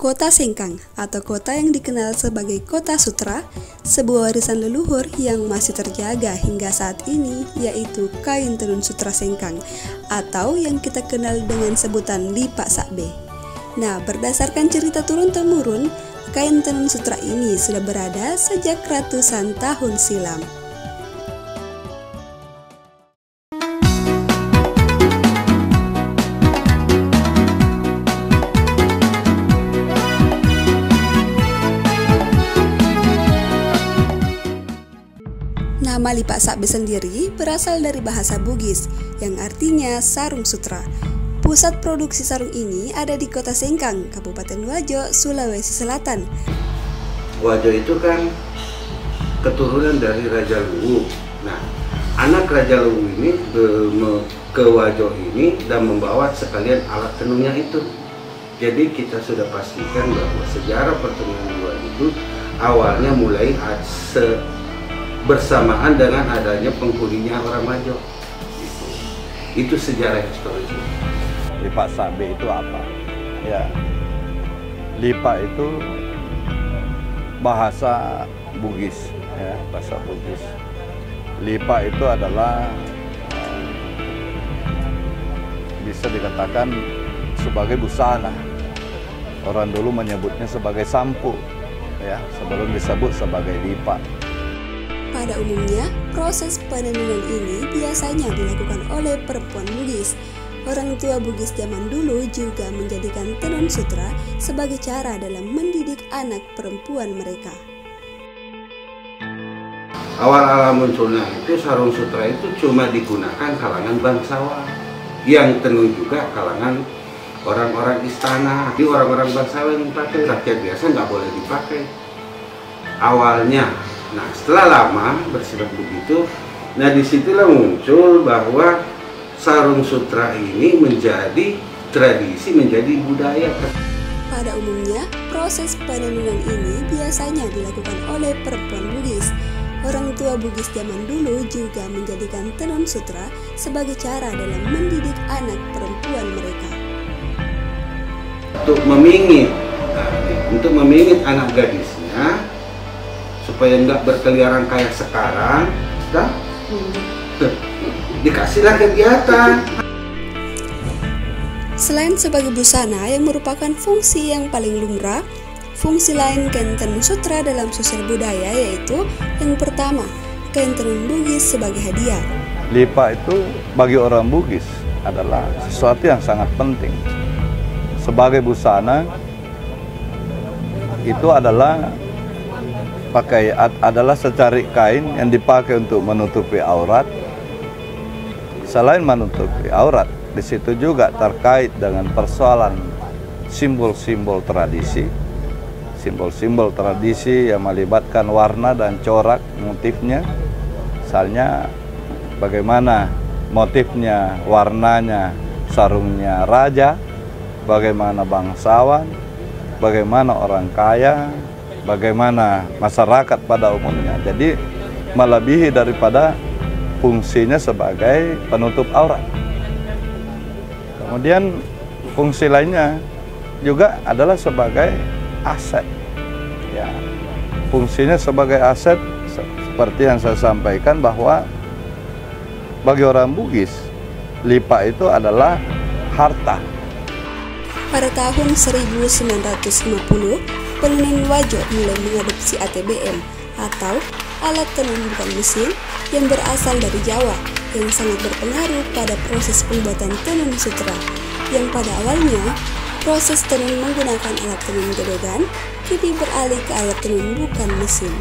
Kota Sengkang atau kota yang dikenal sebagai Kota Sutra, sebuah warisan leluhur yang masih terjaga hingga saat ini, yaitu kain tenun sutra Sengkang atau yang kita kenal dengan sebutan Lipa Sakbe. Nah, berdasarkan cerita turun-temurun, kain tenun sutra ini sudah berada sejak ratusan tahun silam. Nama Lipa Sakbe sendiri berasal dari bahasa Bugis yang artinya sarung sutra. Pusat produksi sarung ini ada di Kota Sengkang, Kabupaten Wajo, Sulawesi Selatan. Wajo itu kan keturunan dari Raja Luwu. Nah, anak Raja Luwu ini ke Wajo ini dan membawa sekalian alat tenunnya itu. Jadi kita sudah pastikan bahwa sejarah pertemuan dua itu awalnya mulai bersamaan dengan adanya penghuninya orang Wajo. Itu sejarah historis. Lipa Sakbe itu apa? Ya, Lipa itu bahasa Bugis, ya, bahasa Bugis. Lipa itu adalah bisa dikatakan sebagai busana. Orang dulu menyebutnya sebagai sampu, ya, sebelum disebut sebagai lipa. Pada umumnya, proses penenunan ini biasanya dilakukan oleh perempuan Bugis. Orang tua Bugis zaman dulu juga menjadikan tenun sutra sebagai cara dalam mendidik anak perempuan mereka. Awal-awal munculnya itu sarung sutra itu cuma digunakan kalangan bangsawan. Yang tenun juga kalangan orang-orang istana. Di orang-orang bangsawan yang pakai, rakyat biasa nggak boleh dipakai. Awalnya. Nah, setelah lama bersilat begitu, nah disitulah muncul bahwa sarung sutra ini menjadi tradisi, menjadi budaya. Pada umumnya, proses penenunan ini biasanya dilakukan oleh perempuan Bugis. Orang tua Bugis zaman dulu juga menjadikan tenun sutra sebagai cara dalam mendidik anak perempuan mereka. Untuk memingit anak gadisnya, supaya nggak berkeliaran kayak sekarang, dikasihlah kegiatan. Selain sebagai busana yang merupakan fungsi yang paling lumrah, fungsi lain kain tenun sutra dalam sosial budaya yaitu yang pertama, kain tenun Bugis sebagai hadiah. Lipa itu bagi orang Bugis adalah sesuatu yang sangat penting. Sebagai busana itu adalah secari kain yang dipakai untuk menutupi aurat. Selain menutupi aurat, di situ juga terkait dengan persoalan simbol-simbol tradisi. Simbol-simbol tradisi yang melibatkan warna dan corak motifnya. Misalnya bagaimana motifnya, warnanya, sarungnya raja, bagaimana bangsawan, bagaimana orang kaya, bagaimana masyarakat pada umumnya. Jadi melebihi daripada fungsinya sebagai penutup aurat. Kemudian fungsi lainnya juga adalah sebagai aset. Ya, fungsinya sebagai aset seperti yang saya sampaikan bahwa bagi orang Bugis, lipa itu adalah harta. Pada tahun 1950, penenun Wajo mulai mengadopsi ATBM atau alat tenun bukan mesin yang berasal dari Jawa yang sangat berpengaruh pada proses pembuatan tenun sutra yang pada awalnya proses tenun menggunakan alat tenun gedogan kini beralih ke alat tenun bukan mesin.